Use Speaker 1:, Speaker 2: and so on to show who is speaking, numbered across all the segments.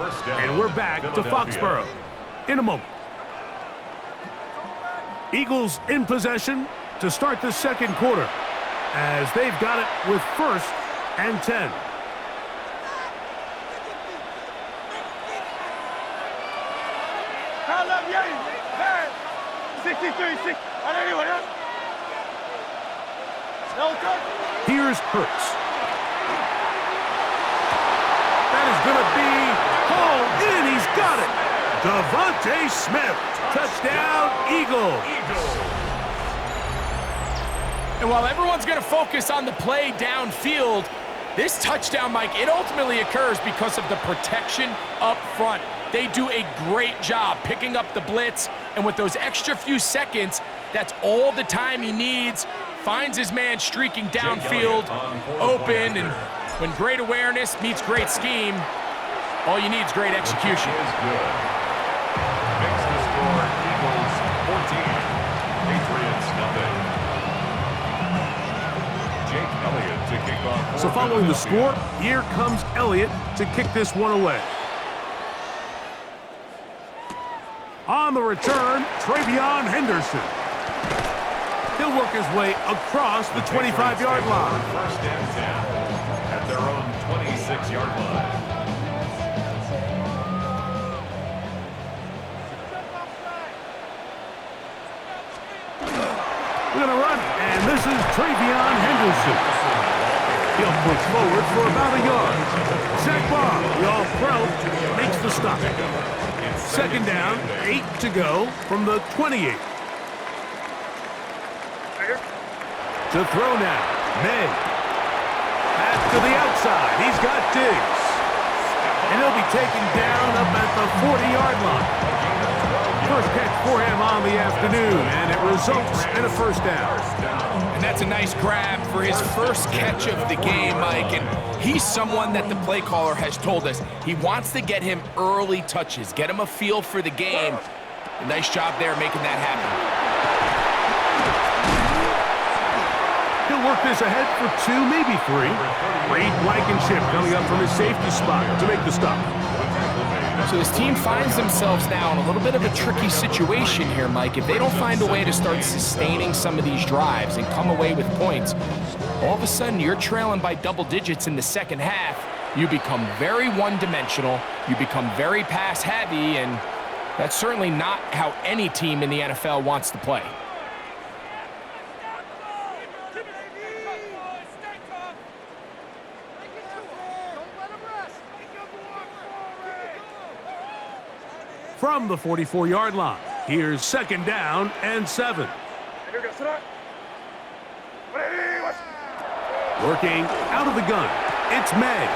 Speaker 1: And we're back to Foxborough in a moment. Eagles in possession to start the second quarter as they've got it with 1st and 10. Here's Hurts. That is going to be hauled in. He's got it. Devontae Smith. Touchdown, Eagles.
Speaker 2: And while everyone's going to focus on the play downfield, this touchdown, Mike, it ultimately occurs because of the protection up front. They do a great job picking up the blitz, and with those extra few seconds, that's all the time he needs. Finds his man streaking downfield, open, and when great awareness meets great scheme, all you need is great execution.
Speaker 3: Makes the score Eagles 14, Patriots nothing. Jake Elliott to kick off.
Speaker 1: So following the score, here comes Elliott to kick this one away. On the return, Travion Henderson. He'll work his way across the 25-yard line.
Speaker 3: 1st and 10 at their own 26-yard line.
Speaker 1: We're going to run, and this is Travion Henderson. He'll push forward for about a yard. Zach Barr, the all-pro, makes the stop. 2nd down, 8 to go from the 28. To throw now, May. Pass to the outside. He's got Diggs. And he'll be taken down up at the 40-yard line. First catch for him on the afternoon, and it results in a 1st down.
Speaker 2: And that's a nice grab for his first catch of the game, Mike. And he's someone that the play caller has told us he wants to get him early touches, get him a feel for the game. A nice job there making that happen.
Speaker 1: He'll work this ahead for 2, maybe 3. Reed Blankenship coming up from his safety spot to make the stop.
Speaker 2: So this team finds themselves now in a little bit of a tricky situation here, Mike. If they don't find a way to start sustaining some of these drives and come away with points, all of a sudden you're trailing by double digits in the second half. You become very one-dimensional. You become very pass-heavy, and that's certainly not how any team in the NFL wants to play.
Speaker 1: From the 44-yard line, here's 2nd down and 7. Working out of the gun, it's May.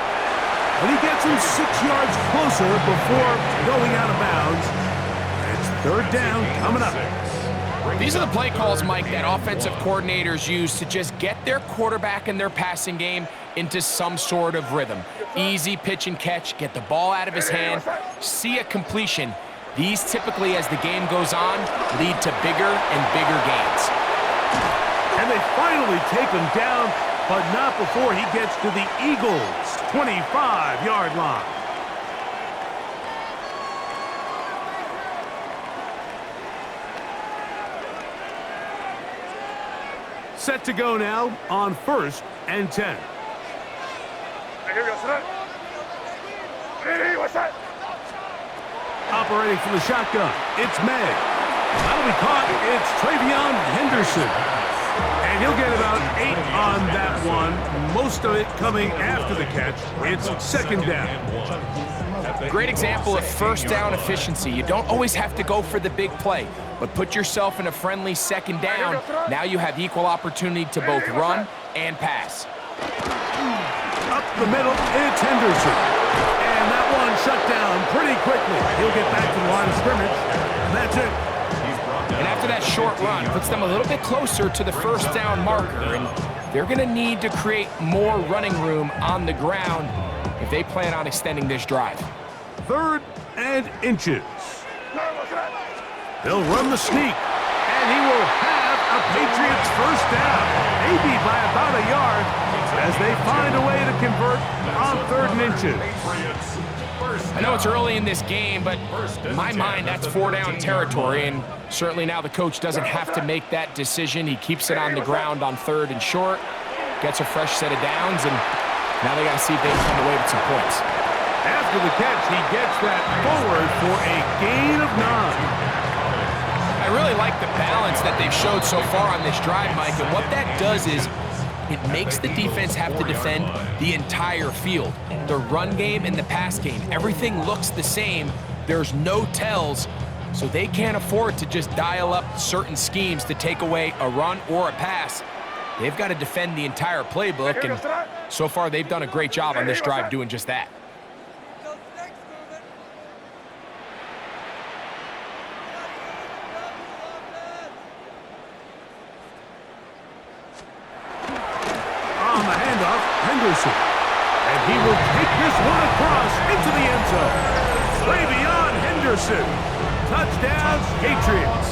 Speaker 1: And he gets him 6 yards closer before going out of bounds. It's 3rd down coming up.
Speaker 2: These are the play calls, Mike, that offensive coordinators use to just get their quarterback and their passing game into some sort of rhythm. Easy pitch and catch, get the ball out of his hand, see a completion. These typically, as the game goes on, lead to bigger and bigger gains.
Speaker 1: And they finally take him down, but not before he gets to the Eagles' 25-yard line. Set to go now on 1st and 10. Operating from the shotgun, it's May. That'll be caught. It's Travion Henderson. And he'll get about 8 on that one. Most of it coming after the catch. It's 2nd down.
Speaker 2: Great example of 1st down efficiency. You don't always have to go for the big play, but put yourself in a friendly 2nd down. Now you have equal opportunity to both run and pass.
Speaker 1: Up the middle, it's Henderson. And that one shut down pretty quickly. He'll get back to the line of scrimmage, and that's it.
Speaker 2: And after that short run, puts them a little bit closer to the 1st down marker, and they're going to need to create more running room on the ground if they plan on extending this drive.
Speaker 1: 3rd and inches. He'll run the sneak, and he will have a Patriots 1st down, maybe by about a yard, as they find a way to convert on 3rd and inches.
Speaker 2: I know it's early in this game, but in my mind, that's 4-down territory, and certainly now the coach doesn't have to make that decision. He keeps it on the ground on 3rd and short, gets a fresh set of downs, and now they got to see if they can come away with some points.
Speaker 1: After the catch, he gets that forward for a gain of 9.
Speaker 2: I really like the balance that they've showed so far on this drive, Mike, and what that does is it makes the defense have to defend the entire field. The run game and the pass game, everything looks the same. There's no tells, so they can't afford to just dial up certain schemes to take away a run or a pass. They've got to defend the entire playbook, and so far they've done a great job on this drive doing just that.
Speaker 1: On the handoff, Henderson. And he will take this one across into the end zone. Way beyond Henderson. Touchdown, Patriots.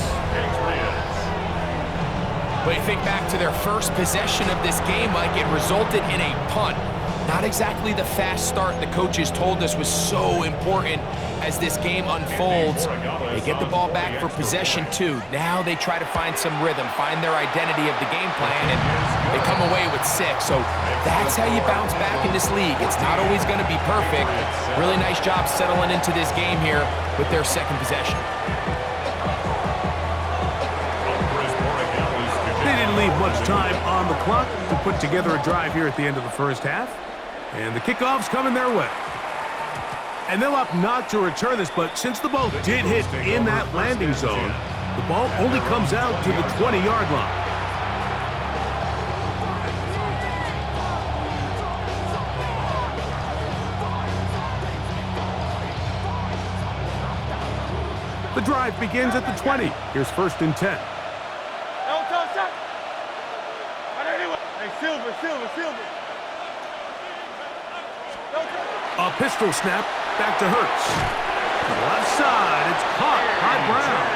Speaker 2: But you think back to their first possession of this game, Mike, it resulted in a punt. Not exactly the fast start the coaches told us was so important as this game unfolds. They get the ball back for possession 2. Now they try to find some rhythm, find their identity of the game plan, and they come away with 6. So that's how you bounce back in this league. It's not always going to be perfect. Really nice job settling into this game here with their second possession.
Speaker 1: They didn't leave much time on the clock to put together a drive here at the end of the first half. And the kickoff's coming their way. And they'll opt not to return this, but since the ball did hit in that landing zone, the ball only comes out to the 20-yard line. The drive begins at the 20. Here's 1st and 10. A pistol snap, back to Hurts. To the left side, it's caught by Brown.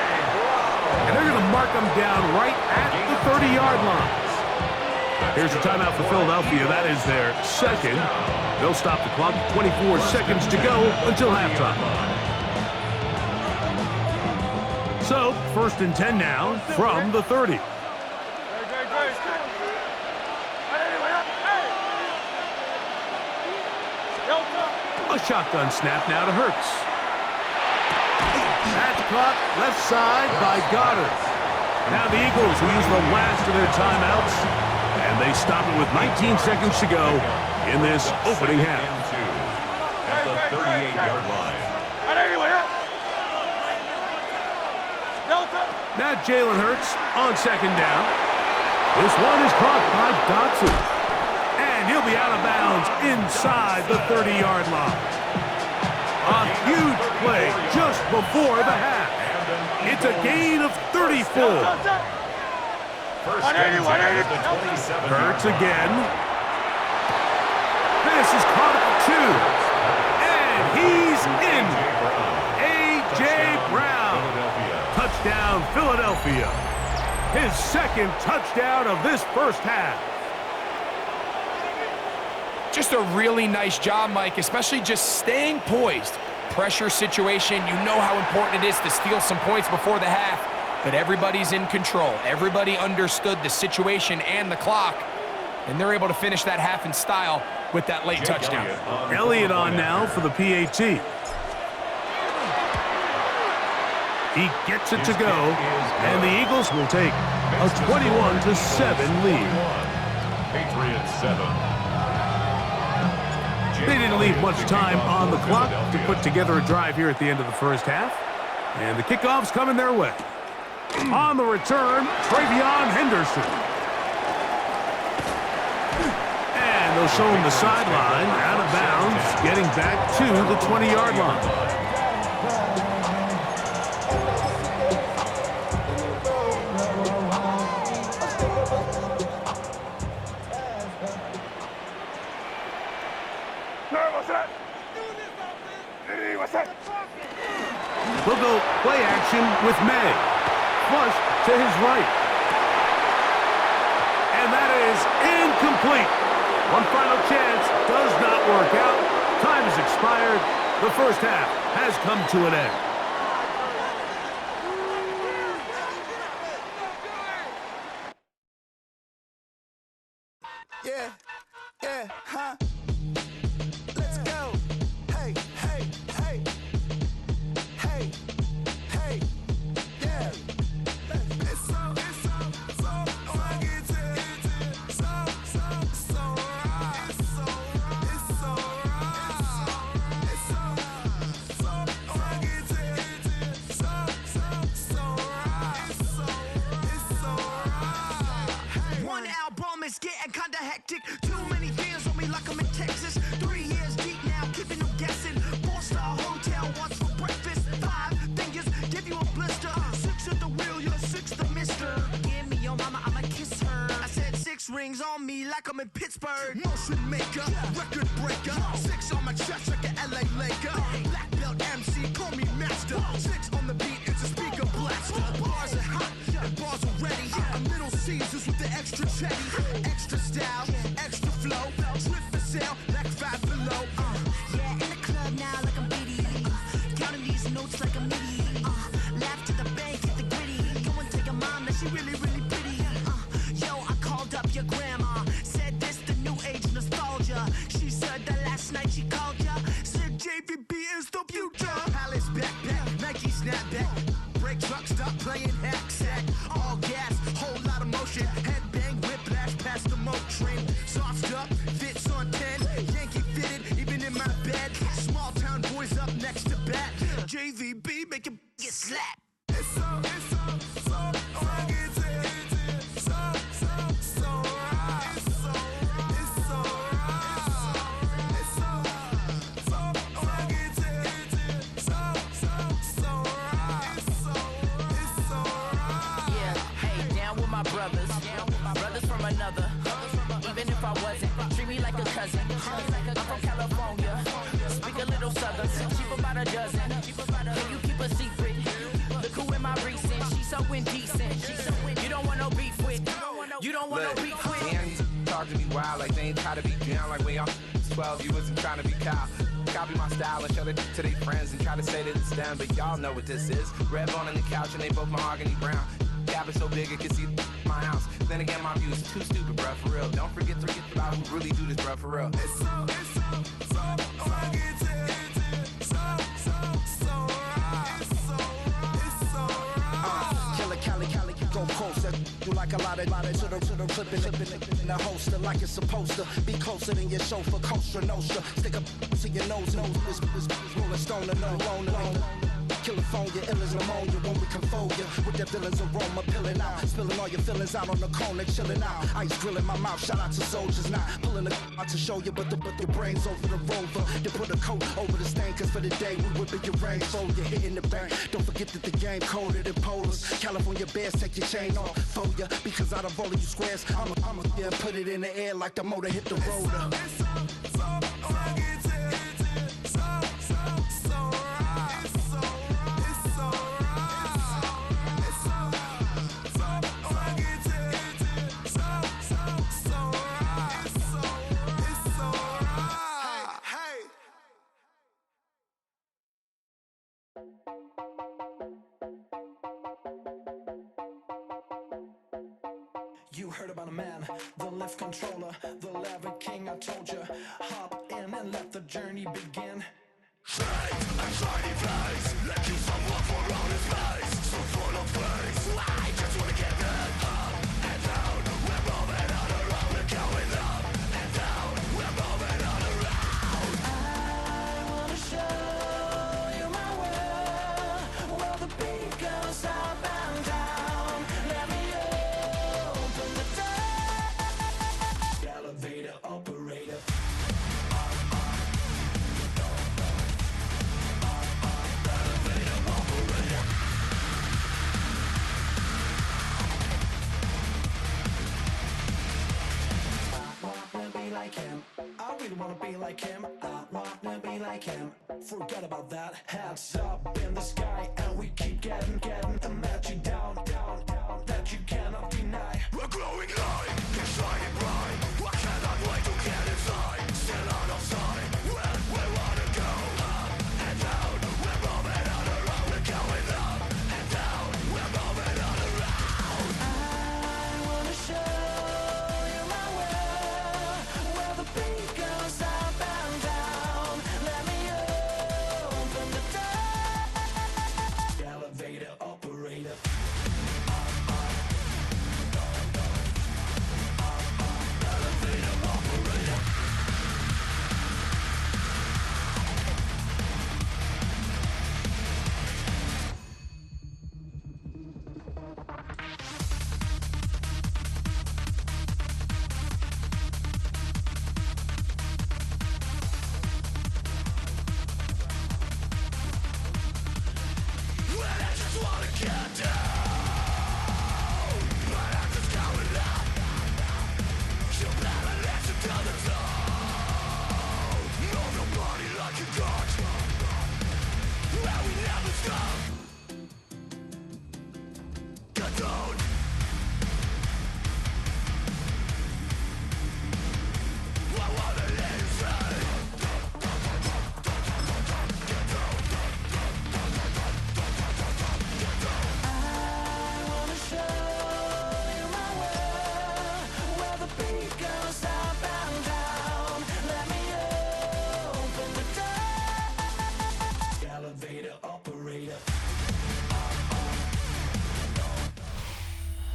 Speaker 1: And they're going to mark him down right at the 30-yard line. Here's the timeout for Philadelphia. That is their second. They'll stop the clock. 24 seconds to go until halftime. So, 1st and 10 now from the 30. A shotgun snap now to Hurts. That's caught left side by Goddard. Now the Eagles will use the last of their timeouts, and they stop it with 19 seconds to go in this opening half.
Speaker 3: At the 38-yard line.
Speaker 1: Now Jalen Hurts on 2nd down. This one is caught by Dotson. And he'll be out of bounds inside the 30-yard line. A huge play just before the half. It's a gain of 34. Hurts again. This is caught at the 2. And he's in. A.J. Brown. Touchdown, Philadelphia. His second touchdown of this first half.
Speaker 2: Just a really nice job, Mike, especially just staying poised. Pressure situation, you know how important it is to steal some points before the half, but everybody's in control. Everybody understood the situation and the clock, and they're able to finish that half in style with that late touchdown.
Speaker 1: Elliott on now for the PAT. He gets it to go, and the Eagles will take a 21-7 lead.
Speaker 3: Patriots 7.
Speaker 1: They didn't leave much time on the clock to put together a drive here at the end of the first half. And the kickoff's coming their way. On the return, Travion Henderson. And they'll show him the sideline, out of bounds, getting back to the 20-yard line. We'll go play action with May. Flush to his right. And that is incomplete. One final chance does not work out. Time has expired. The first half has come to an end.
Speaker 4: Yeah, yeah, huh? Let's go. Hey, hey, hey. Hey, hey, yeah. It's so fucking so right. It's so right. It's so fucking so right. One album is getting kinda hectic. Too many fans on me like I'm in Texas. 3 years deep now, keeping them guessing. 4-star hotel, what's for breakfast? 5 fingers, give you a blister. 6 at the wheel, you're 6 the mister. Give me your mama, I'ma kiss her. I said 6 rings on me like I'm in Pittsburgh. Motion maker, record breaker. 6 on my chest like an LA Laker. Black belt MC, call me master. 6 on the beat, it's a speaker blaster. Bars are hot, and bars are ready. A middle Caesars with the extra chetty. Extra style, extra flow. Drift for sale, like 5 below. Yeah, in the club now like I'm Biddy. Counting these notes like a MIDI. Laugh to the bank, hit the gritty. Go and tell your mom that she really, really pretty. Yo, I called up your grandma. Said this the new age nostalgia. She said that last night she called ya. Said JVB is the future. Palace backpack, Nike snapback. Break truck, stop playing hack sack. All gas, whole lot of motion. Headbang, whiplash past the moat train. Soft stuff, fits on 10. Yankee fitted, even in my bed. Small town boys up next to bat. JVB make it get slapped. It's so fucking so right. It's so right. It's so right. It's so fucking so right.
Speaker 5: Yeah, hey, down with my brothers. Brothers from another. Even if I wasn't, treat me like a cousin. I'm from California. Speak a little southern. Cheap about a dozen. Can you keep a secret? Look who in my recent. She's so indecent. You don't want no beef with. You don't want no beef with.
Speaker 6: Damn, you talk to me wild like they ain't try to be down. Like when y'all 12, you wasn't trying to be Kyle. Copy my style and show it to their friends and try to say that it's them, but y'all know what this is. Red bone on the couch and they both mahogany brown. Gap is so big it can see my house. Then again, my view is too stupid, bruh, for real. Don't forget about who really do this, bruh, for real.
Speaker 4: It's so fucking so right. It's so right.
Speaker 7: Killer Cali, go closer. Do like a lot of to the clipping in the holster like it's supposed to be closer than your chauffeur, Costa Nostra. Stick up to your nose, is rolling stone and alone. California, ill as pneumonia when we can fold ya. With that villain's aroma, pilling out. Spilling all your feelings out on the corner, chilling out. Ice grilling my mouth, shout out to soldiers. Not pulling the out to show you, but the brains over the rover. They put a coat over the stain, cause for the day we whipping your range. Fold you hitting the bank. Don't forget that the game colder than polars. California bears, take your chain off for ya. Because out of all of you squares, I'ma yeah, put it in the air like the motor hit the rotor.
Speaker 4: It's so fucking so right. It's so right. It's so right. It's so fucking so right. It's so right. Hey.
Speaker 7: You heard about a man, the lift controller, the lever king, I told you. Hop in and let the journey begin. I really wanna be like him. I wanna be like him. Forget about that. Hands up in the sky, and we keep getting and let you down, that you cannot deny.
Speaker 4: We're glowing light, keep shining bright. I cannot wait to get inside. Still out of sight, when we wanna go.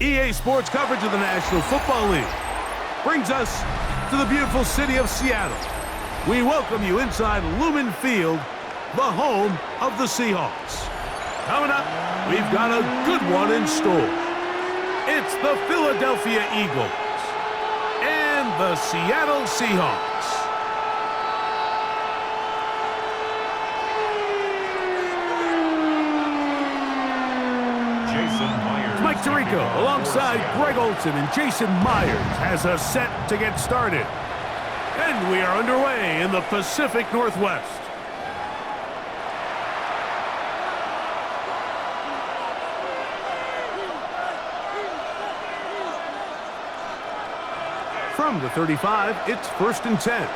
Speaker 1: EA Sports coverage of the National Football League brings us to the beautiful city of Seattle. We welcome you inside Lumen Field, the home of the Seahawks. Coming up, we've got a good one in store. It's the Philadelphia Eagles and the Seattle Seahawks. Mike Tirico alongside Greg Olson and Jason Myers has us set to get started. And we are underway in the Pacific Northwest. From the 35, it's 1st and 10.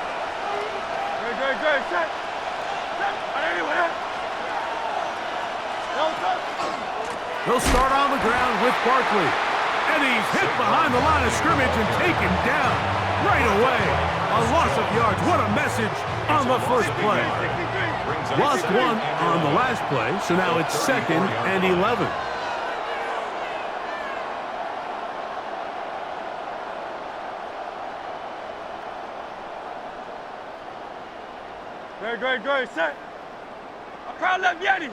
Speaker 8: Good. Set.
Speaker 1: He'll start on the ground with Barkley. And he's hit behind the line of scrimmage and taken down right away. A loss of yards. What a message on the first play. Lost one on the last play, so now it's 2nd and 11.
Speaker 8: Good. Set. Across left, Yeti.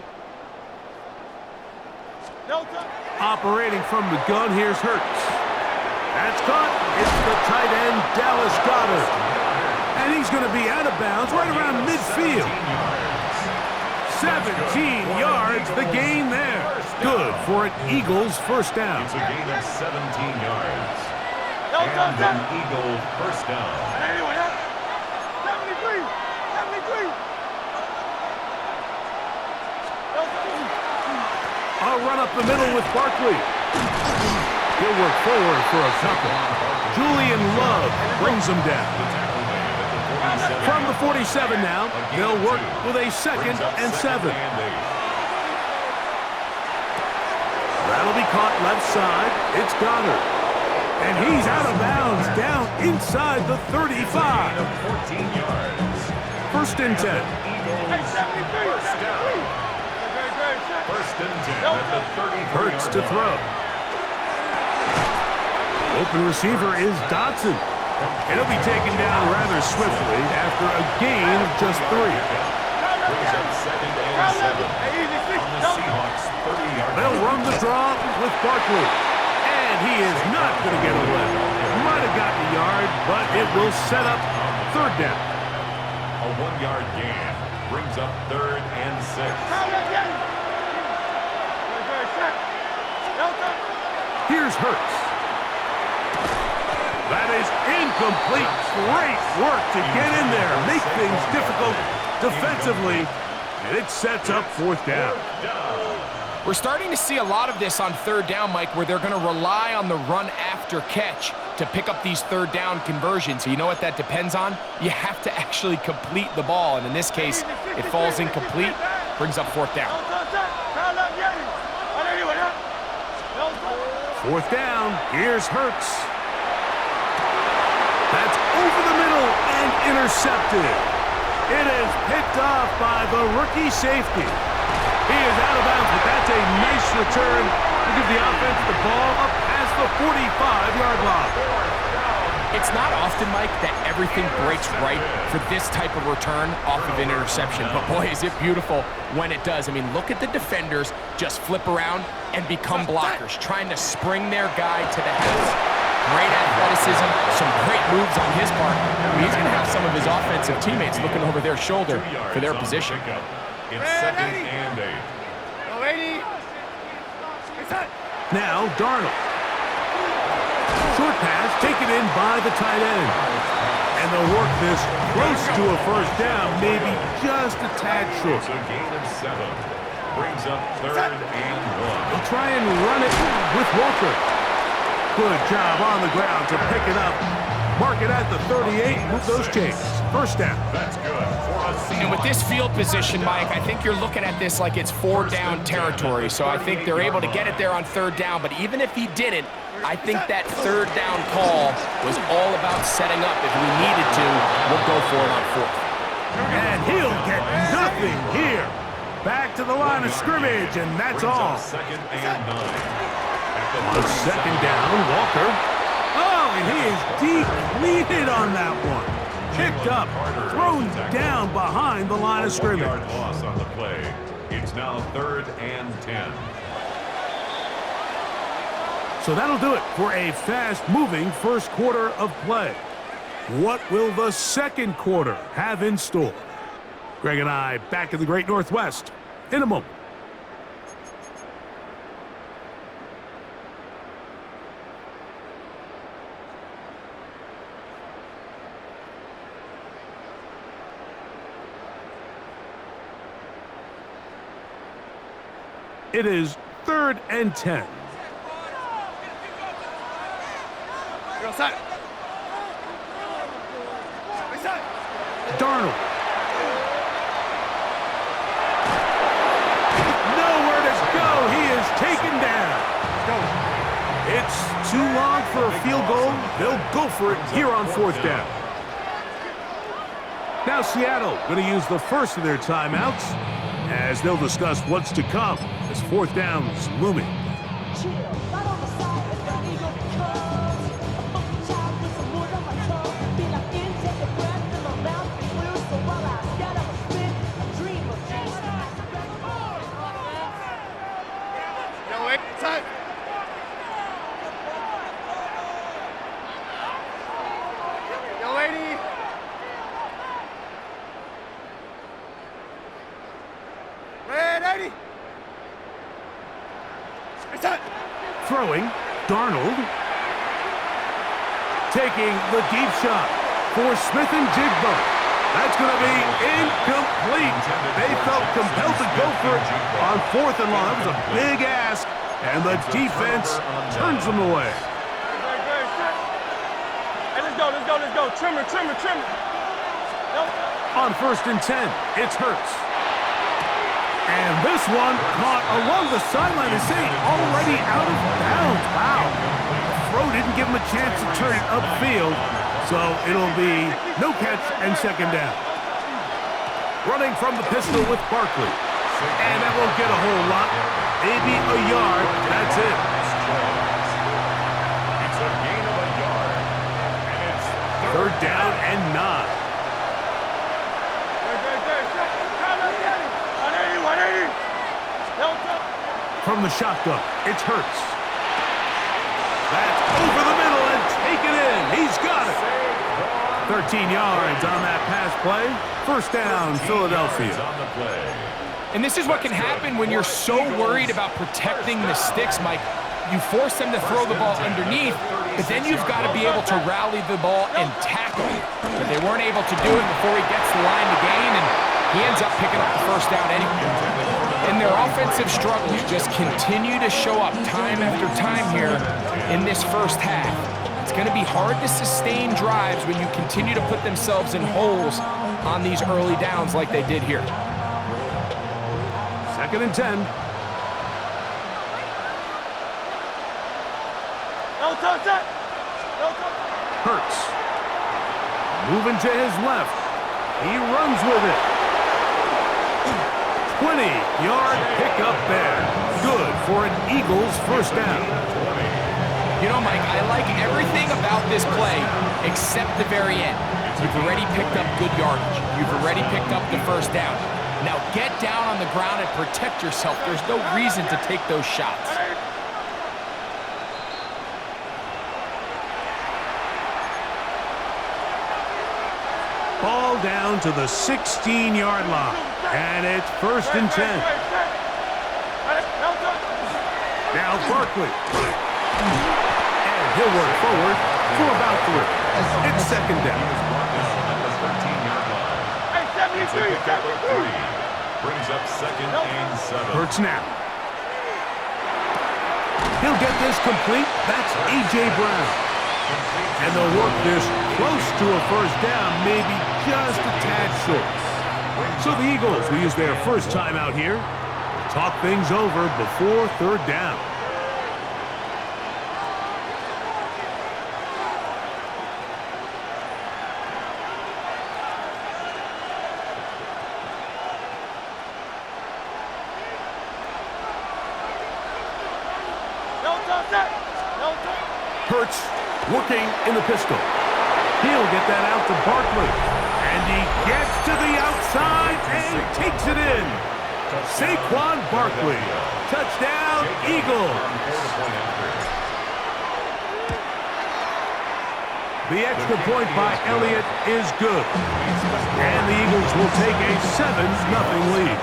Speaker 1: Operating from the gun, here's Hurts. That's caught. It's the tight end, Dallas Goedert. And he's going to be out of bounds right around midfield. 17 yards, the gain there. Good for an Eagles first down.
Speaker 3: It's a gain of 17 yards. And an Eagle first down.
Speaker 8: 73.
Speaker 1: A run up the middle with Barkley. He'll work forward for a couple. Julian Love brings him down. From the 47 now, they'll work with a 2nd and 7. That'll be caught left side. It's Goddard. And he's out of bounds down inside the 35.
Speaker 3: 14 yards.
Speaker 1: 1st and 10.
Speaker 3: First down. 1st and 10 at the 33.
Speaker 1: Hurts to throw. Open receiver is Dotson. And he'll be taken down rather swiftly after a gain of just 3.
Speaker 3: Brings up 2nd and 7 on the Seahawks' 30-yard line.
Speaker 1: They'll run the draw with Barkley. And he is not going to get away. Might have gotten a yard, but it will set up 3rd down.
Speaker 3: A 1-yard gain brings up 3rd and 6.
Speaker 1: Here's Hurts. That is incomplete. Great work to get in there, make things difficult defensively, and it sets up 4th down.
Speaker 2: We're starting to see a lot of this on 3rd down, Mike, where they're going to rely on the run after catch to pick up these 3rd down conversions. You know what that depends on? You have to actually complete the ball, and in this case, it falls incomplete, brings up 4th down.
Speaker 1: 4th down, here's Hurts. That's over the middle and intercepted. It is picked off by the rookie safety. He is out of bounds, but that's a nice return to give the offense the ball up past the 45-yard line.
Speaker 2: It's not often, Mike, that everything breaks right for this type of return off of an interception. But boy, is it beautiful when it does. I mean, look at the defenders just flip around and become blockers, trying to spring their guy to the house. Great athleticism, some great moves on his part. He's going to have some of his offensive teammates looking over their shoulder for their position.
Speaker 3: It's 2nd and 8.
Speaker 1: Now Darnold. Short pass taken in by the tight end. And they'll work this close to a first down, maybe just a tad short.
Speaker 3: It's a gain of 7. Brings up 3rd and 1.
Speaker 1: They'll try and run it with Walker. Good job on the ground to pick it up. Mark it at the 38, move those chains. First down.
Speaker 3: That's good for a season.
Speaker 2: And with this field position, Mike, I think you're looking at this like it's 4 down territory. So I think they're able to get it there on 3rd down. But even if he didn't, I think that 3rd down call was all about setting up. If we needed to, we'll go for it on 4th.
Speaker 1: And he'll get nothing here. Back to the line of scrimmage, and that's all.
Speaker 3: 2nd and 9.
Speaker 1: On 2nd down, Walker. Oh, and he is depleted on that one. Picked up, thrown down behind the line of scrimmage.
Speaker 3: 1-yard loss on the play. It's now 3rd and 10.
Speaker 1: So that'll do it for a fast-moving first quarter of play. What will the second quarter have in store? Greg and I back in the Great Northwest in a moment. It is 3rd and 10. Darnold. Nowhere to go. He is taken down. It's too long for a field goal. They'll go for it here on 4th down. Now Seattle going to use the first of their timeouts as they'll discuss what's to come as 4th down is looming. Throwing, Darnold. Taking the deep shot for Smith and Jigba. That's going to be incomplete. They felt compelled to go for it on 4th and long. That was a big ask, and the defense turns them away.
Speaker 8: Hey, let's go. Trim it.
Speaker 1: On 1st and 10, it's Hurts. And this one caught along the sideline. They say already out of bounds. Wow. The throw didn't give him a chance to turn it upfield, so it'll be no catch and 2nd down. Running from the pistol with Barkley. And that won't get a whole lot. Maybe a yard. That's it.
Speaker 3: It's a gain of a yard. And it's
Speaker 1: 3rd down and 9. From the shotgun, it's Hurts. That's over the middle and taken in. He's got it. 13 yards on that pass play. 1st down, Philadelphia.
Speaker 3: on the play.
Speaker 2: And this is what can happen when you're so worried about protecting the sticks, Mike. You force them to throw the ball underneath, but then you've got to be able to rally the ball and tackle. But they weren't able to do it before he gets the line to gain, and he ends up picking up the 1st down anyway. And their offensive struggles just continue to show up time after time here in this first half. It's going to be hard to sustain drives when you continue to put themselves in holes on these early downs like they did here.
Speaker 1: 2nd and 10. Hurts. Moving to his left. He runs with it. 20-yard pickup there. Good for an Eagles 1st down.
Speaker 2: You know, Mike, I like everything about this play except the very end. You've already picked up good yardage. You've already picked up the 1st down. Now get down on the ground and protect yourself. There's no reason to take those shots.
Speaker 1: Ball down to the 16-yard line. And it's 1st and 10. Now Barkley. And he'll work forward for about 3. It's second down.
Speaker 8: Hey, 73, 73.
Speaker 3: Brings up second and 7.
Speaker 1: Hurts now. He'll get this complete. That's A.J. Brown. And they'll work this close to a first down, maybe just a tad short. So the Eagles will use their first time out here. Talk things over before third down. Hurts working in the pistol. He'll get that out to Barkley. And he gets to the outside and takes it in. Saquon Barkley. Touchdown, Eagles. The extra point by Elliott is good. And the Eagles will take a 7-0 lead.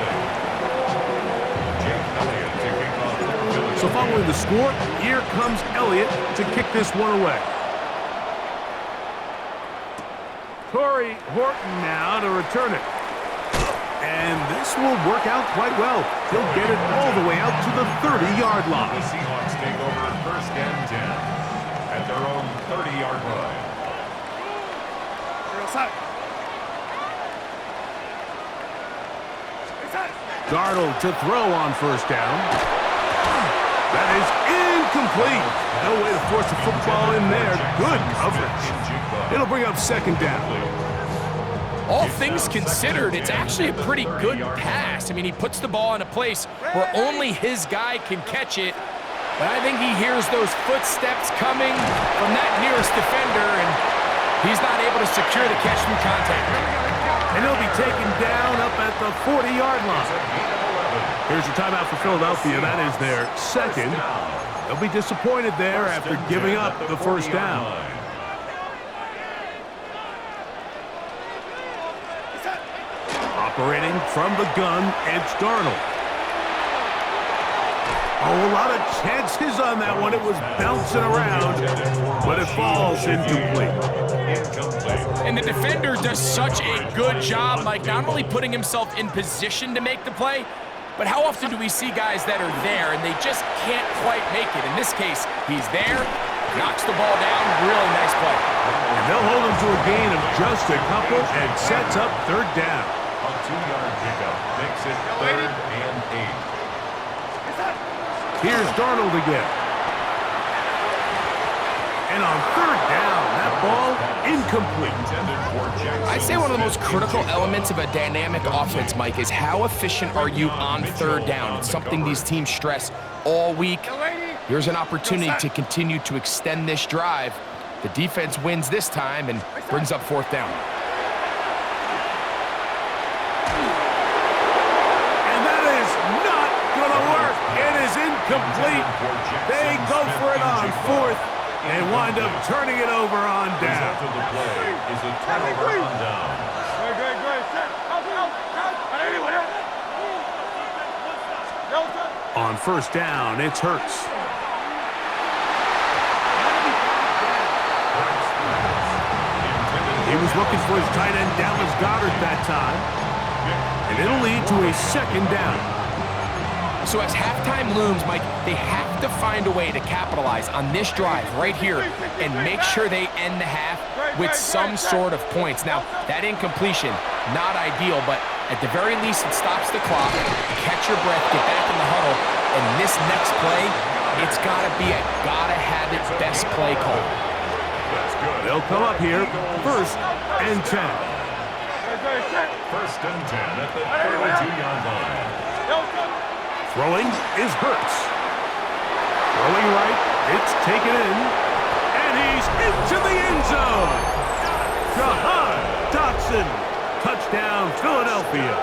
Speaker 1: So following the score, here comes Elliott to kick this one away. Torrey Horton now to return it. And this will work out quite well. He'll get it all the way out to the 30-yard line.
Speaker 3: The Seahawks take over first and 10 at their own 30-yard line.
Speaker 1: Darnold to throw on first down. That is incomplete. No way to force the football in there. Good coverage. It'll bring up second down.
Speaker 2: All things considered, it's actually a pretty good pass. I mean, he puts the ball in a place where only his guy can catch it. But I think he hears those footsteps coming from that nearest defender, and he's not able to secure the catch through contact.
Speaker 1: And he'll be taken down up at the 40-yard line. Here's your timeout for Philadelphia. That is their second. They'll be disappointed there after giving up the first down. Operating from the gun, it's Darnold. Oh, a lot of chances on that one. It was bouncing around, but it falls incomplete.
Speaker 2: And the defender does such a good job, like not only putting himself in position to make the play, but how often do we see guys that are there and they just can't quite make it? In this case, he's there, knocks the ball down, really nice play.
Speaker 1: And they'll hold him to a gain of just a couple and sets up third down.
Speaker 3: A 2-yard pickup makes it third and 8.
Speaker 1: Here's Darnold again. And on third down, that ball incomplete.
Speaker 2: I'd say one of the most critical elements of a dynamic offense, Mike, is how efficient are you on third down? It's something these teams stress all week. Here's an opportunity to continue to extend this drive. The defense wins this time and brings up fourth down.
Speaker 1: And that is not going to work. It is incomplete. They go for it on fourth and wind up turning it over on down.
Speaker 3: After the play is a turnover on down.
Speaker 1: On first down, it's Hurts. He was looking for his tight end, Dallas Goedert, that time. And it'll lead to a second down.
Speaker 2: So as halftime looms, Mike, they have to find a way to capitalize on this drive right here and make sure they end the half with some sort of points. Now, that incompletion, not ideal, but at the very least, it stops the clock, catch your breath, get back in the huddle, and this next play, it's got to be a gotta-have-it best play call.
Speaker 1: They'll come up here, first and 10.
Speaker 3: First and 10 at the 32-yard line.
Speaker 1: Throwing is Hurts. Throwing right, it's taken in, and he's into the end zone. Jahan Dotson, touchdown Philadelphia.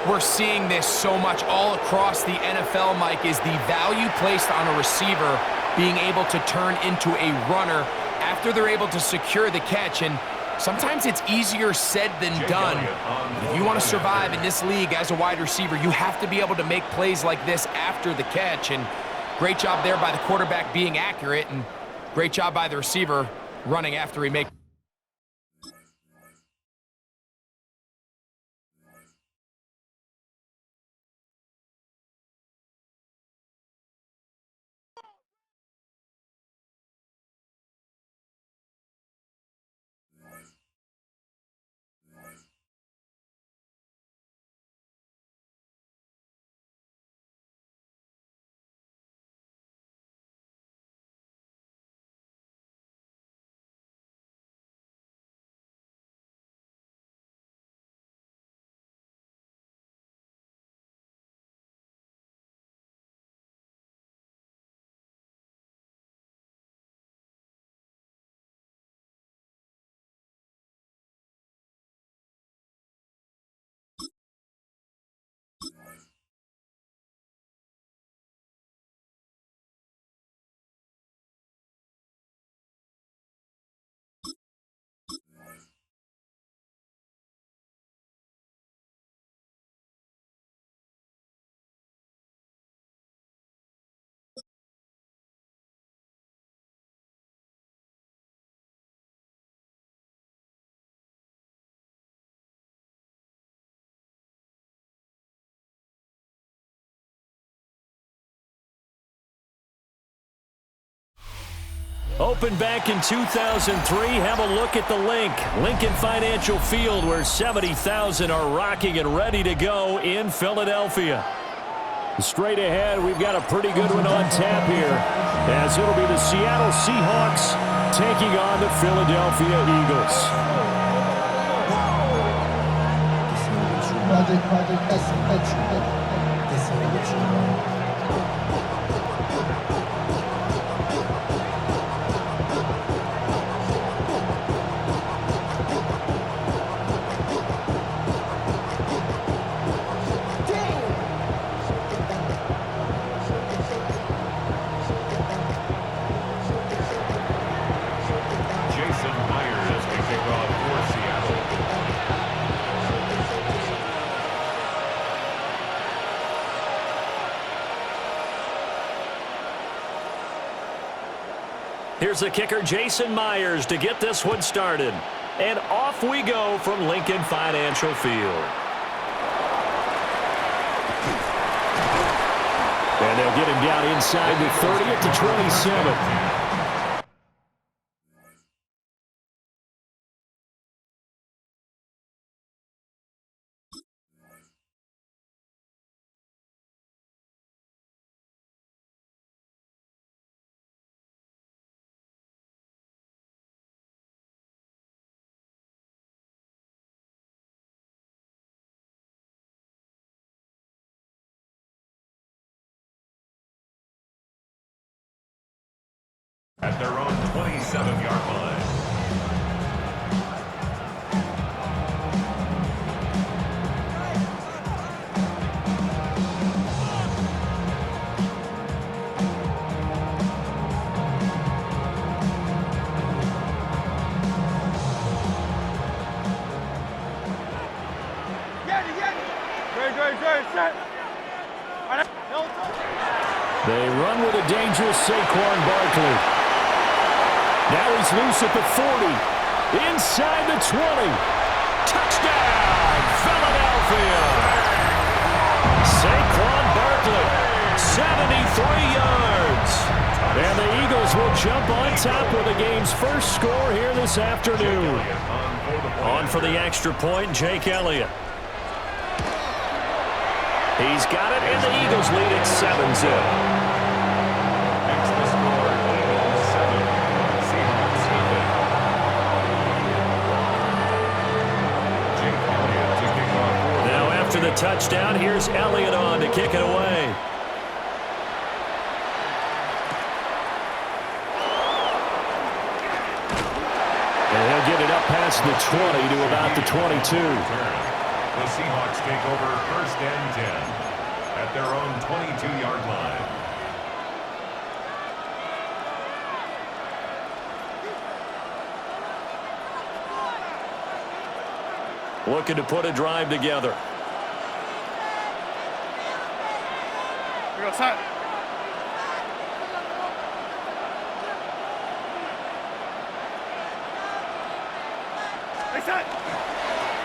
Speaker 2: We're seeing this so much all across the NFL, Mike, is the value placed on a receiver being able to turn into a runner after they're able to secure the catch. And Sometimes it's easier said than done. If you want to survive in this league as a wide receiver, you have to be able to make plays like this after the catch. And great job there by the quarterback being accurate, and great job by the receiver running after he makes.
Speaker 9: Opened back in 2003. Have a look at the link. Lincoln Financial Field, where 70,000 are rocking and ready to go in Philadelphia. Straight ahead, we've got a pretty good one on tap here, as it'll be the Seattle Seahawks taking on the Philadelphia Eagles. Here's the kicker, Jason Myers, to get this one started. And off we go from Lincoln Financial Field. And they'll get him down inside the 30 at the 27.
Speaker 3: At their own 27-yard line.
Speaker 9: They run with a dangerous Saquon Barkley. Now he's loose at the 40. Inside the 20. Touchdown, Philadelphia. Saquon Barkley, 73 yards. And the Eagles will jump on top with the game's first score here this afternoon. On for the extra point, Jake Elliott. He's got it, and the Eagles lead at 7-0. The touchdown. Here's Elliott on to kick it away. And he'll get it up past the 20 to about the 22.
Speaker 3: The Seahawks take over 1st and 10 at their own 22-yard line.
Speaker 9: looking to put a drive together.
Speaker 8: Here goes Hut.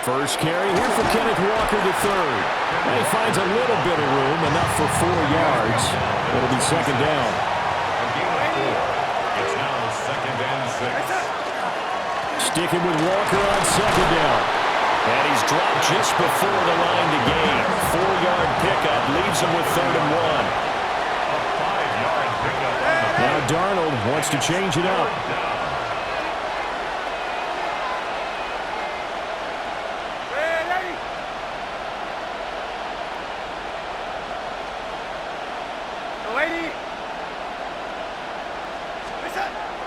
Speaker 9: First carry here for Kenneth Walker to third. And he finds a little bit of room, enough for 4 yards. It'll be second down.
Speaker 3: A gain of 4. It's now second and 6.
Speaker 9: Sticking with Walker on second down. And he's dropped just before the line to gain. 4-yard pickup leaves him with 3rd and 1.
Speaker 3: A 5-yard pickup.
Speaker 9: Now Darnold wants to change it up.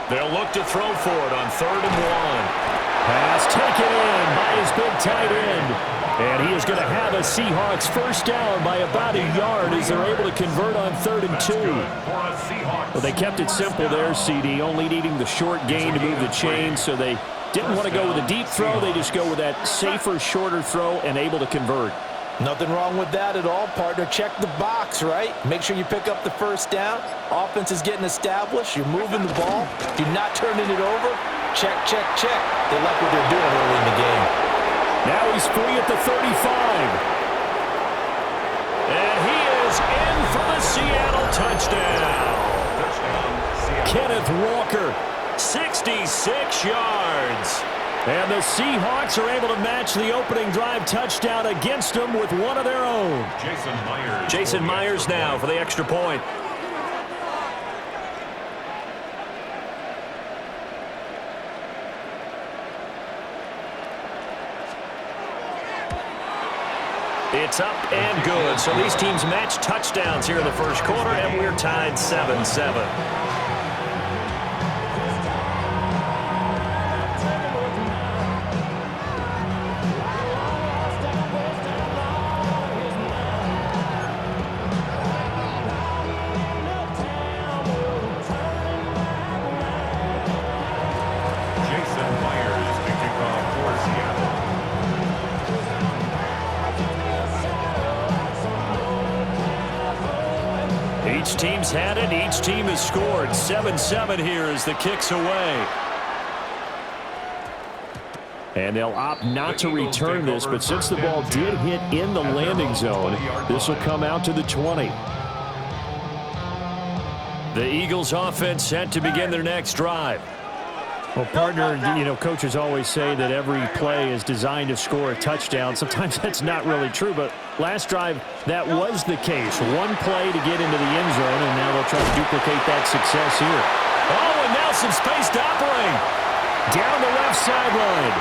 Speaker 9: They'll look to throw for it on 3rd and 1. Pass taken in by his big tight end. And he is going to have a Seahawks first down by about a yard as they're able to convert on 3rd and 2. Well, they kept it simple there, CD, only needing the short gain to move the chain, so they didn't want to go with a deep throw. They just go with that safer, shorter throw and able to convert.
Speaker 10: Nothing wrong with that at all, partner. Check the box, right? Make sure you pick up the first down. Offense is getting established. You're moving the ball. You're not turning it over. Check, check, check. They like what they're doing early in the game.
Speaker 9: Now he's free at the 35. And he is in for the Seattle touchdown. Kenneth Walker, 66 yards. And the Seahawks are able to match the opening drive touchdown against them with one of their own. Jason Myers now for the extra point. It's up and good. So these teams match touchdowns here in the first quarter, and we're tied 7-7. Each team's had it. Each team has scored. 7-7 here as the kick's away. And they'll opt not to return this, but since the ball did hit in the landing zone, this will come out to the 20. The Eagles offense set to begin their next drive. Well, partner, you know, coaches always say that every play is designed to score a touchdown. Sometimes that's not really true, but last drive, that was the case. One play to get into the end zone, and now they'll try to duplicate that success here. Oh, and now some space to operate. Down the left sideline.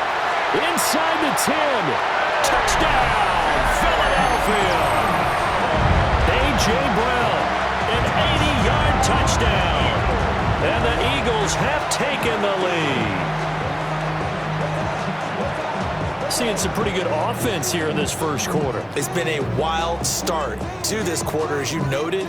Speaker 9: Inside the 10. Touchdown, Philadelphia. A.J. Brown, an 80-yard touchdown. And the Eagles have taken the lead. Seeing some pretty good offense here in this first quarter.
Speaker 10: It's been a wild start to this quarter, as you noted.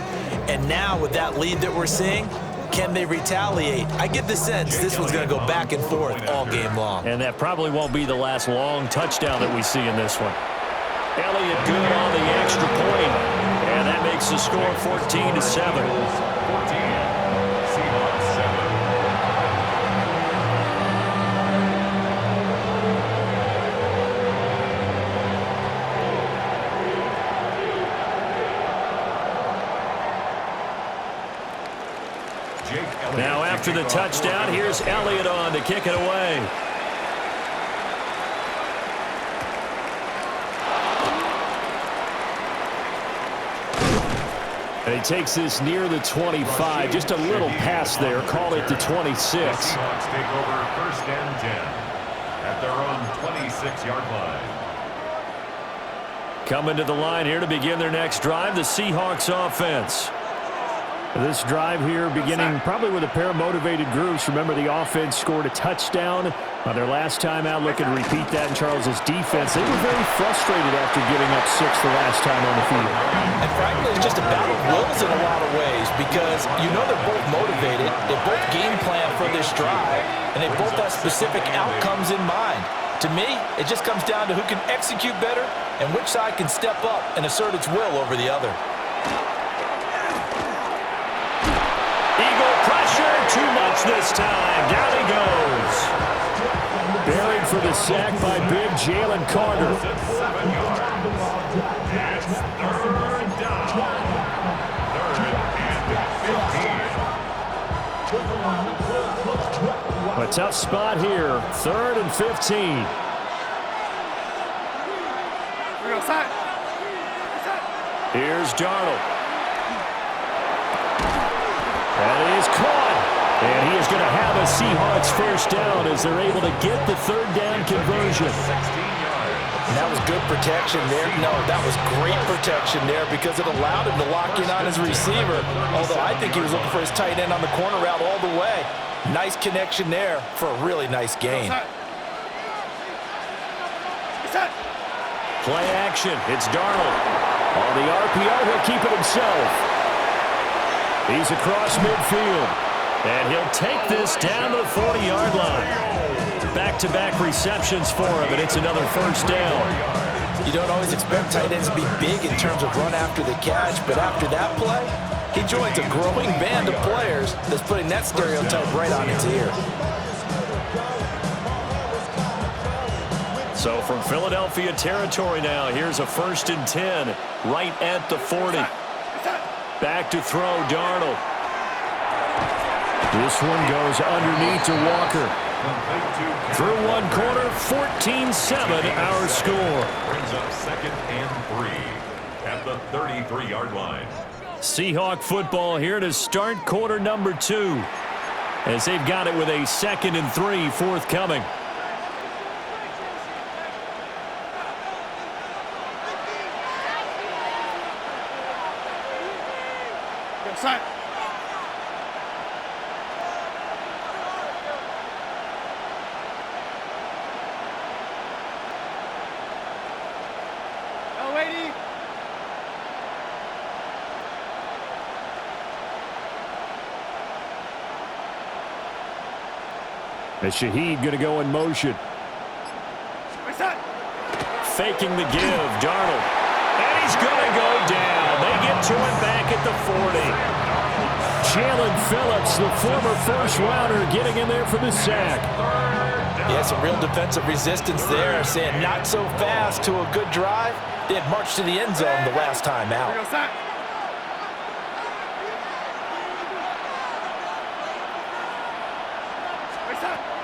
Speaker 10: And now with that lead that we're seeing, can they retaliate? I get the sense this one's going to go back and forth all game long.
Speaker 9: And that probably won't be the last long touchdown that we see in this one. Elliott good on the extra point. And that makes the score 14-7. Now after the touchdown, here's Elliott on to kick it away. And he takes this near the 25. Just a little pass there. Call it the 26.
Speaker 3: Seahawks take over first and 10 at their own 26-yard line.
Speaker 9: Coming to the line here to begin their next drive, the Seahawks offense. This drive here beginning probably with a pair of motivated groups. Remember, the offense scored a touchdown on their last time out. Looking to repeat that in Charles's defense. They were very frustrated after giving up 6 the last time on the field.
Speaker 10: And frankly, it's just a battle of wills in a lot of ways because you know they're both motivated. They both game plan for this drive, and they both have specific outcomes in mind. To me, it just comes down to who can execute better and which side can step up and assert its will over the other.
Speaker 9: Eagle pressure, too much this time. Down he goes. Buried for the sack by big Jalen Carter.
Speaker 3: 7 yards. It's third down.
Speaker 9: A tough spot here. 3rd and 15. Here's Darnold. And he's caught. And he is going to have a Seahawks first down as they're able to get the 3rd down conversion.
Speaker 3: 16 yards.
Speaker 10: And that was good protection there. No, that was great protection there because it allowed him to lock in on his receiver. Although I think he was looking for his tight end on the corner route all the way. Nice connection there for a really nice gain.
Speaker 9: Play action. It's Darnold. On the RPO, he'll keep it himself. He's across midfield. And he'll take this down to the 40-yard line. Back-to-back receptions for him, and it's another first down.
Speaker 10: You don't always expect tight ends to be big in terms of run after the catch, but after that play, he joins a growing band of players that's putting that stereotype right on its ear.
Speaker 9: So from Philadelphia territory now, here's a 1st and 10 right at the 40. Back to throw, Darnold. This one goes underneath to Walker. Through one quarter, 14-7 our score.
Speaker 3: Brings up 2nd and 3 at the 33-yard line.
Speaker 9: Seahawk football here to start quarter number 2 as they've got it with a 2nd and 3 forthcoming. As Shaheed going to go in motion. Faking the give, Darnold. And he's going to go down. They get to him back at the 40. Jalen Phillips, the former first-rounder, getting in there for the sack.
Speaker 10: Yeah, some real defensive resistance there, saying not so fast to a good drive. They had marched to the end zone the last time out.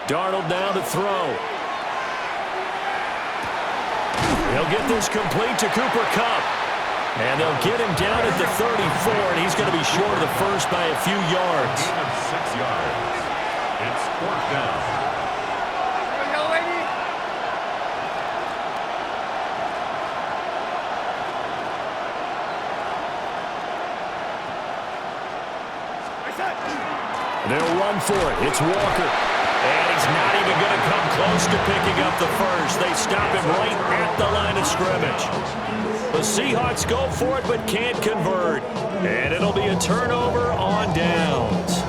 Speaker 9: Darnold now to throw. He'll get this complete to Cooper Kupp. And they'll get him down at the 34, and he's going to be short of the first by a few yards.
Speaker 3: 6 yards. It's 4th down.
Speaker 9: They'll run for it. It's Walker. And he's not even going to come close to picking up the first. They stop him right at the line of scrimmage. The Seahawks go for it but can't convert. And it'll be a turnover on downs.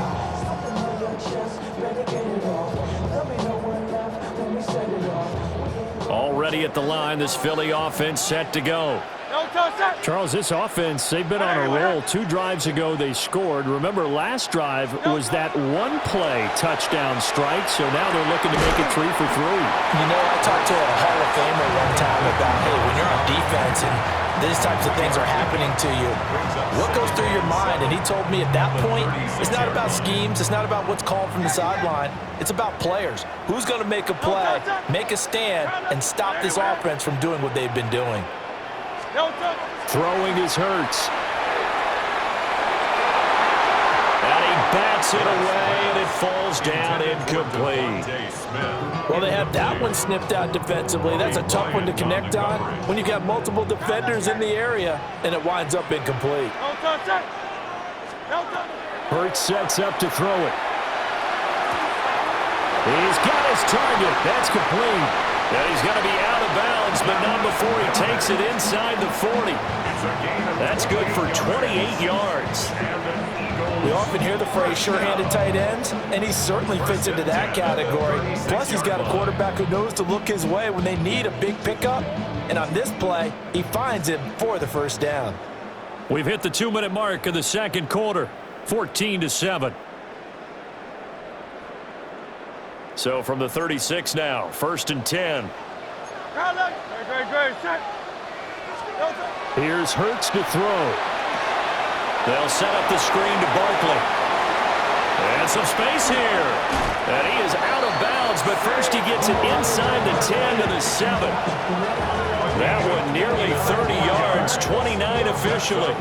Speaker 9: Already at the line, this Philly offense set to go. Charles, this offense, they've been on a roll. 2 drives ago, they scored. Remember, last drive was that one-play touchdown strike, so now they're looking to make it 3 for 3.
Speaker 10: You know, I talked to a Hall of Famer one time about, hey, when you're on defense and these types of things are happening to you, what goes through your mind? And he told me at that point, it's not about schemes. It's not about what's called from the sideline. It's about players. Who's going to make a play, make a stand, and stop this offense from doing what they've been doing?
Speaker 9: Throwing is Hurts. And he bats it away, and it falls down incomplete.
Speaker 10: Well, they have that one snipped out defensively. That's a tough one to connect on when you got multiple defenders in the area, and it winds up incomplete.
Speaker 9: Hurts sets up to throw it. He's got his target. That's complete. And he's going to be out of bounds, but not before he takes it inside the 40. That's good for 28 yards.
Speaker 10: We often hear the phrase sure-handed tight ends, and he certainly fits into that category. Plus, he's got a quarterback who knows to look his way when they need a big pickup. And on this play, he finds him for the first down.
Speaker 9: We've hit the 2-minute mark of the second quarter, 14-7. So from the 36 now, 1st and 10. Here's Hurts to throw. They'll set up the screen to Barkley. And some space here. And he is out of bounds, but first he gets it inside the 10 to the 7. That one nearly 30 yards, 29 officially.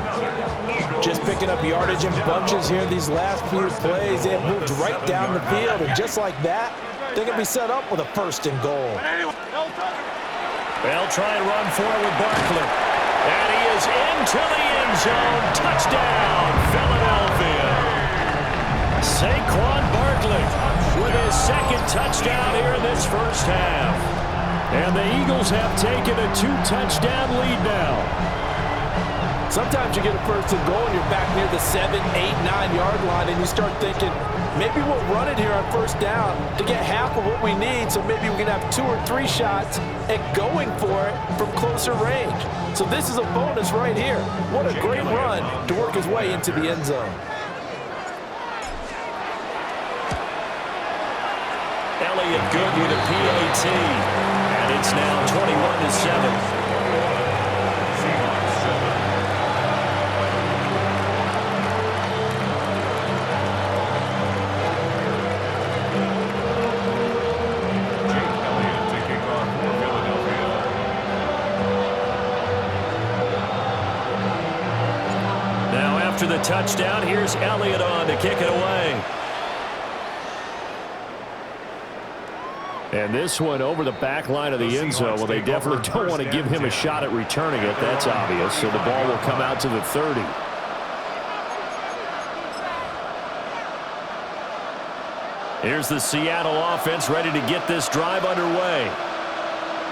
Speaker 10: Just picking up yardage in bunches here these last few plays. They have moved right down the field, and just like that, they can be set up with a 1st and goal.
Speaker 9: They'll try and run for it with Barkley. And he is into the end zone. Touchdown, Philadelphia. Saquon Barkley with his 2nd touchdown here in this first half. And the Eagles have taken a 2-touchdown lead now.
Speaker 10: Sometimes you get a 1st and goal and you're back near the 7, 8, 9-yard line, and you start thinking, maybe we'll run it here on 1st down to get half of what we need, so maybe we can have 2 or 3 shots at going for it from closer range. So this is a bonus right here. What a great run to work his way into the end zone.
Speaker 9: Elliott good with a PAT. And it's now 21-7. After the touchdown, here's Elliott on to kick it away. And this one over the back line of the end zone. Well, they definitely don't want to give him a shot at returning it. That's obvious. So the ball will come out to the 30. Here's the Seattle offense ready to get this drive underway.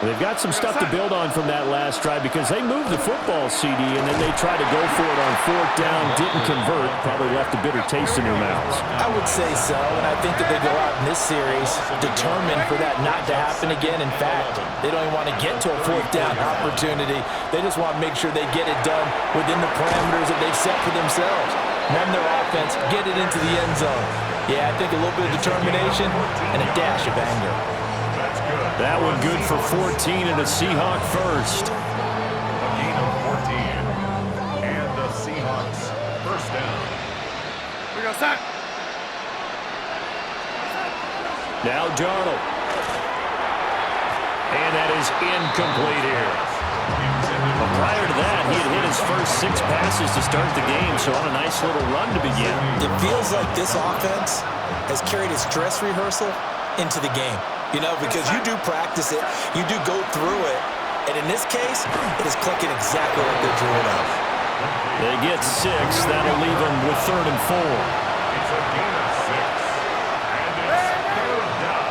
Speaker 9: They've got some stuff to build on from that last drive because they moved the football, CD, and then they tried to go for it on 4th down, didn't convert, probably left a bitter taste in their mouths.
Speaker 10: I would say so, and I think that they go out in this series determined for that not to happen again. In fact, they don't even want to get to a 4th down opportunity. They just want to make sure they get it done within the parameters that they've set for themselves. Run their offense, get it into the end zone. Yeah, I think a little bit of determination and a dash of anger.
Speaker 9: That one good for 14 and a Seahawk first.
Speaker 3: A gain of 14. And the Seahawks 1st down.
Speaker 8: We go set.
Speaker 9: Now Darnold. And that is incomplete here. Well, prior to that, he had hit his first 6 passes to start the game, so on a nice little run to begin.
Speaker 11: It feels like this offense has carried its dress rehearsal into the game. You know, because you do practice it, you do go through it, and in this case, it is clicking exactly like they drew it up.
Speaker 9: They get 6. That'll leave them with 3rd and 4.
Speaker 3: It's a gain of 6. And it's 3rd down.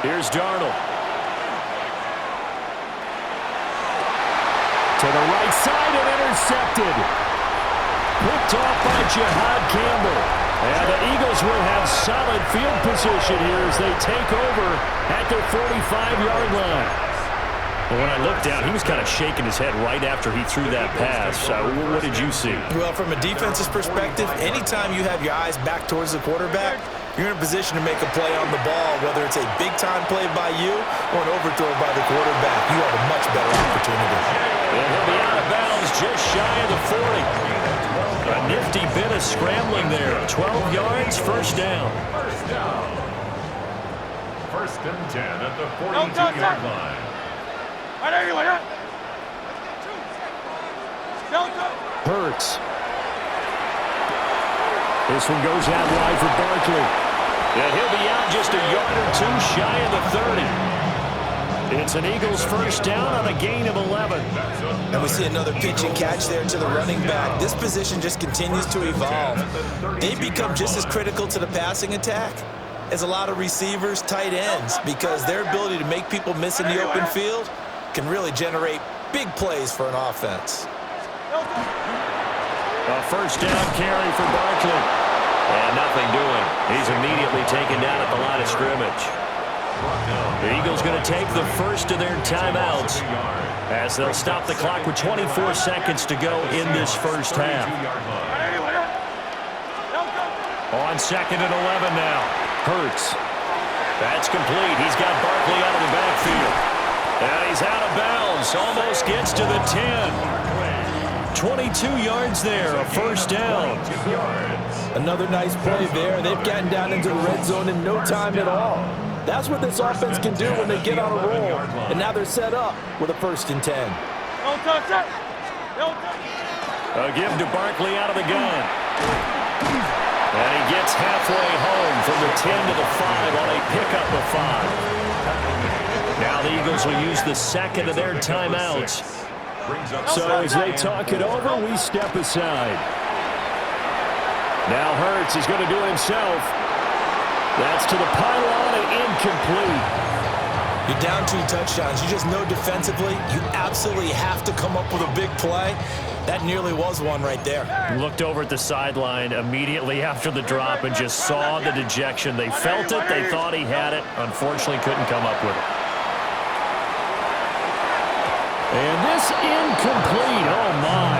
Speaker 9: Here's Darnold. To the right side and intercepted. Picked off by Jihad Campbell. And the Eagles will have solid field position here as they take over at their 45-yard line. And when I looked down, he was kind of shaking his head right after he threw that pass. What did you see?
Speaker 11: Well, from a defense's perspective, anytime you have your eyes back towards the quarterback, you're in a position to make a play on the ball, whether it's a big-time play by you or an overthrow by the quarterback. You have a much better opportunity.
Speaker 9: And he'll be out of bounds just shy of the 40. A nifty bit of scrambling there. 12 yards, 1st down.
Speaker 3: 1st and 10 at the 42-yard line.
Speaker 9: Hurts. This one goes out wide for Barkley. And he'll be out just a yard or 2 shy of the 30. It's an Eagles 1st down on a gain of 11.
Speaker 11: And we see another pitch and catch there to the running back. This position just continues to evolve. They become just as critical to the passing attack is a lot of receivers, tight ends, because their ability to make people miss in the open field can really generate big plays for an offense.
Speaker 9: A first down carry for Barkley. And nothing doing. He's immediately taken down at the line of scrimmage. The Eagles going to take the first of their timeouts as they'll stop the clock with 24 seconds to go in this first half. On 2nd and 11 now. Hurts. That's complete. He's got Barkley out of the backfield. And he's out of bounds. Almost gets to the 10. 22 yards there, a first down.
Speaker 10: Another nice play there. They've gotten down into the red zone in no time at all. That's what this offense can do when they get on a roll. And now they're set up with a 1st and 10.
Speaker 8: Don't touch it. Don't touch it.
Speaker 9: A give to Barkley out of the gun. And he gets halfway home from the 10 to the 5 on a pickup of 5. Now the Eagles will use the second of their timeouts. So as they talk it over, we step aside. Now Hurts is going to do it himself. That's to the pylon and incomplete.
Speaker 11: You're down 2 touchdowns. You just know defensively you absolutely have to come up with a big play. That nearly was one right there.
Speaker 9: Looked over at the sideline immediately after the drop and just saw the dejection. They felt it. They thought he had it. Unfortunately, couldn't come up with it. And this incomplete. Oh, my.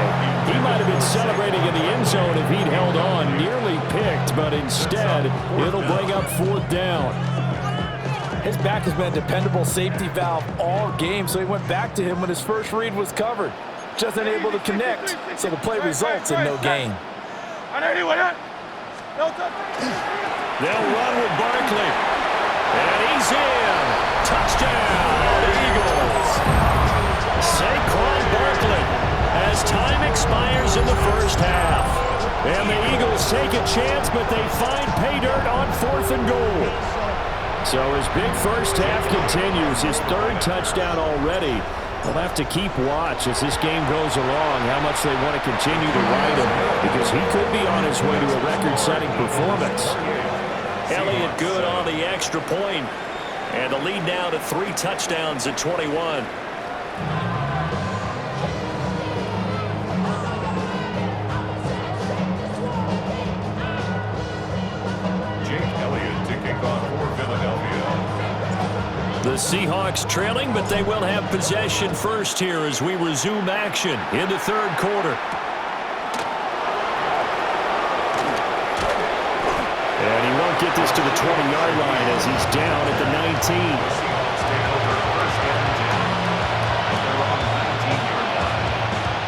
Speaker 9: He might have been celebrating in the end zone if he'd held on. Nearly picked, but instead, it'll bring up 4th down.
Speaker 10: His back has been a dependable safety valve all game, so he went back to him when his first read was covered. Just unable to connect, so the play results in no gain.
Speaker 9: They'll run with Barkley. And he's in. Touchdown, Eagles. Saquon Barkley as time expires in the first half. And the Eagles take a chance, but they find pay dirt on 4th and goal. So his big first half continues, his 3rd touchdown already. They'll have to keep watch as this game goes along, how much they want to continue to ride him, because he could be on his way to a record-setting performance. Elliott good on the extra point, and the lead now to 3 touchdowns at 21. The Seahawks trailing, but they will have possession first here as we resume action in the 3rd quarter. And he won't get this to the 20-yard line as he's down at the 19.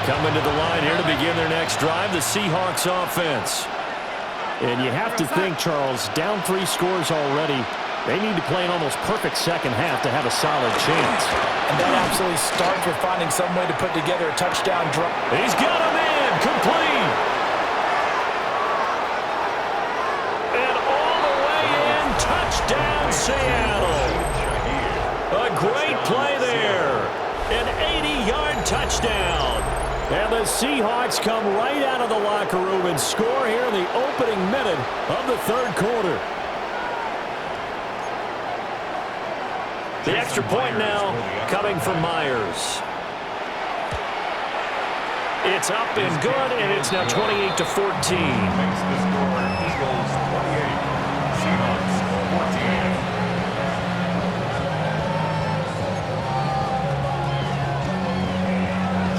Speaker 9: Coming to the line here to begin their next drive, the Seahawks offense. And you have to think, Charles, down 3 scores already. They need to play an almost perfect second half to have a solid chance.
Speaker 10: And that absolutely starts with finding some way to put together a touchdown drive.
Speaker 9: He's got a man, complete. And all the way in, touchdown Seattle. A great play there. An 80-yard touchdown. And the Seahawks come right out of the locker room and score here in the opening minute of the 3rd quarter. The extra point now coming from Myers. It's up and good, and it's now 28-14.
Speaker 3: Makes the score Eagles 28, Seahawks 14.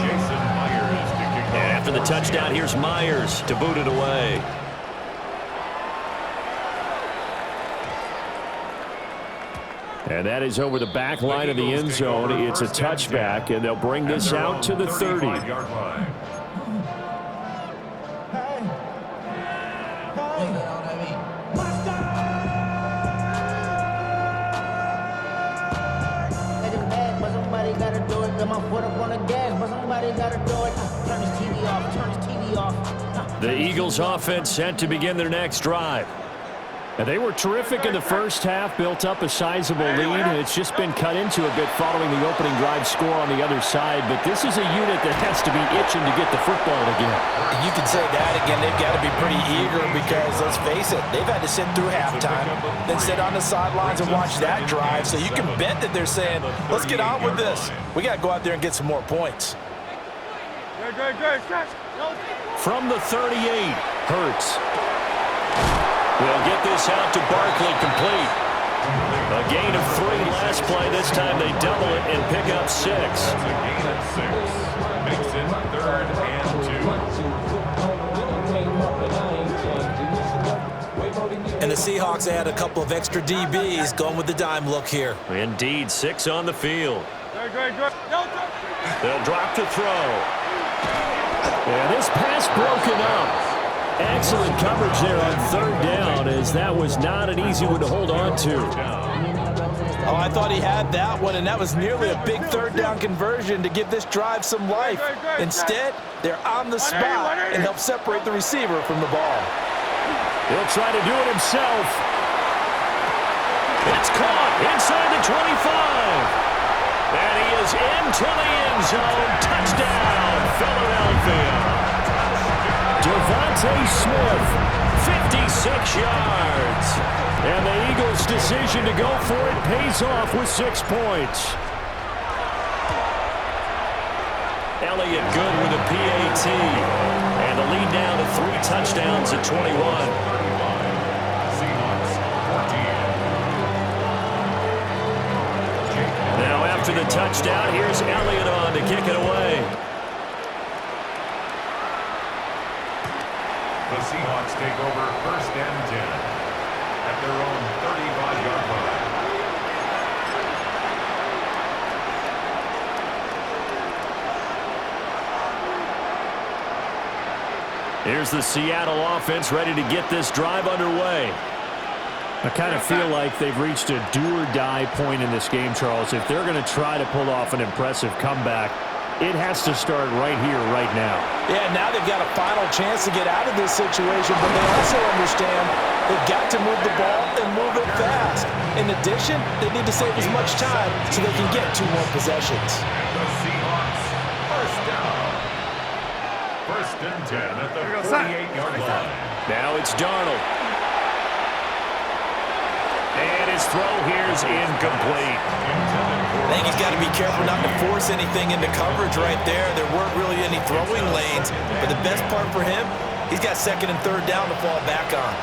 Speaker 3: Jason Myers to kick off.
Speaker 9: And after the touchdown, here's Myers to boot it away. And that is over the back line of the end zone. It's a touchback, and they'll bring this out to the 30. The Eagles offense set to begin their next drive. And they were terrific in the first half, built up a sizable lead, and it's just been cut into a bit following the opening drive score on the other side. But this is a unit that has to be itching to get the football again.
Speaker 10: You can say that again. They've got to be pretty eager because, let's face it, they've had to sit through halftime, then sit on the sidelines and watch that drive. So you can bet that they're saying, let's get on with this. We got to go out there and get some more points.
Speaker 9: From the 38, Hurts. We'll get this out to Barkley, complete. A gain of 3 last play. This time they double it and pick up 6.
Speaker 3: That's a gain of 6. Makes it 3rd and 2.
Speaker 11: And the Seahawks add a couple of extra DBs going with the dime look here.
Speaker 9: Indeed, 6 on the field. They'll drop to throw. And this pass broken up. Excellent coverage there on 3rd down, as that was not an easy one to hold on to.
Speaker 10: Oh, I thought he had that one, and that was nearly a big 3rd down conversion to give this drive some life. Instead, they're on the spot and help separate the receiver from the ball.
Speaker 9: He'll try to do it himself. It's caught inside the 25. And he is into the end zone. Touchdown, Philadelphia. Devontae Smith, 56 yards. And the Eagles' decision to go for it pays off with 6 points. Elliott good with a PAT. And the lead down to 3 touchdowns at 21. Now after the touchdown, here's Elliott on to kick it away.
Speaker 3: The Seahawks take over 1st and 10 at their own 35-yard line.
Speaker 9: Here's the Seattle offense ready to get this drive underway. I kind of feel like they've reached a do-or-die point in this game, Charles. If they're going to try to pull off an impressive comeback, it has to start right here, right now.
Speaker 10: Yeah, now they've got a final chance to get out of this situation, but they also understand they've got to move the ball and move it fast. In addition, they need to save as much time so they can get 2 more possessions.
Speaker 3: The Seahawks, 1st down. 1st and 10 at the 48-yard line.
Speaker 9: Now it's Darnold. And his throw here is incomplete.
Speaker 11: I think he's got to be careful not to force anything into coverage right there. There weren't really any throwing lanes. But the best part for him, he's got 2nd and 3rd down to fall back on.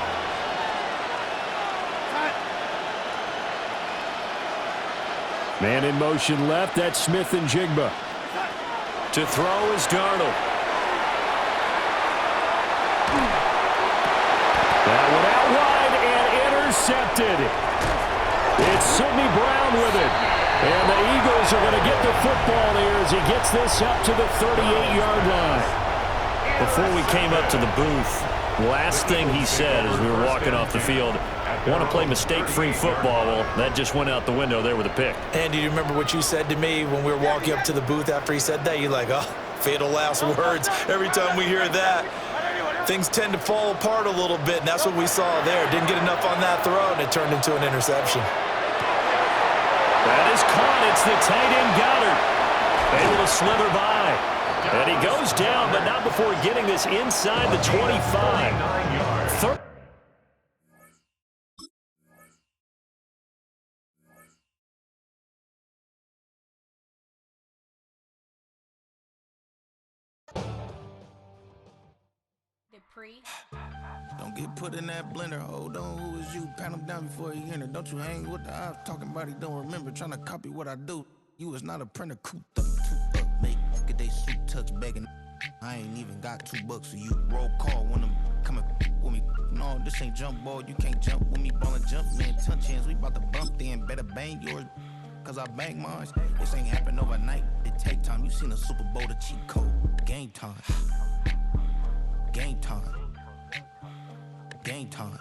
Speaker 9: Man in motion left. That's Smith and Jigba. To throw is Darnold. That one out wide and intercepted. It's Sidney Brown with it. And the Eagles are going to get the football here as he gets this up to the 38-yard line. Before we came up to the booth, last thing he said as we were walking off the field, want to play mistake-free football. Well, that just went out the window there with a pick.
Speaker 11: And do you remember what you said to me when we were walking up to the booth after he said that? You're like, oh, fatal last words. Every time we hear that, things tend to fall apart a little bit, and that's what we saw there. Didn't get enough on that throw, and it turned into an interception.
Speaker 9: That is caught. It's the tight end Goddard. Able to slither by. And he goes down, but not before getting this inside the 25.
Speaker 12: Don't get put in that blender. Hold on, who is you? Pat him down before he enter. Don't you hang with the ops talking about he don't remember. Trying to copy what I do. You is not a printer. Cooped up, make get they suit tucks begging. I ain't even got $2, so you roll call when I'm coming with me. No, this ain't jump ball. You can't jump with me. Ballin' jump, man. Touch hands. We about to bump then. Better bang yours, cause I bang mine. This ain't happen overnight. It take time. You seen a Super Bowl, the cheat code. Game time. Game time. Game time.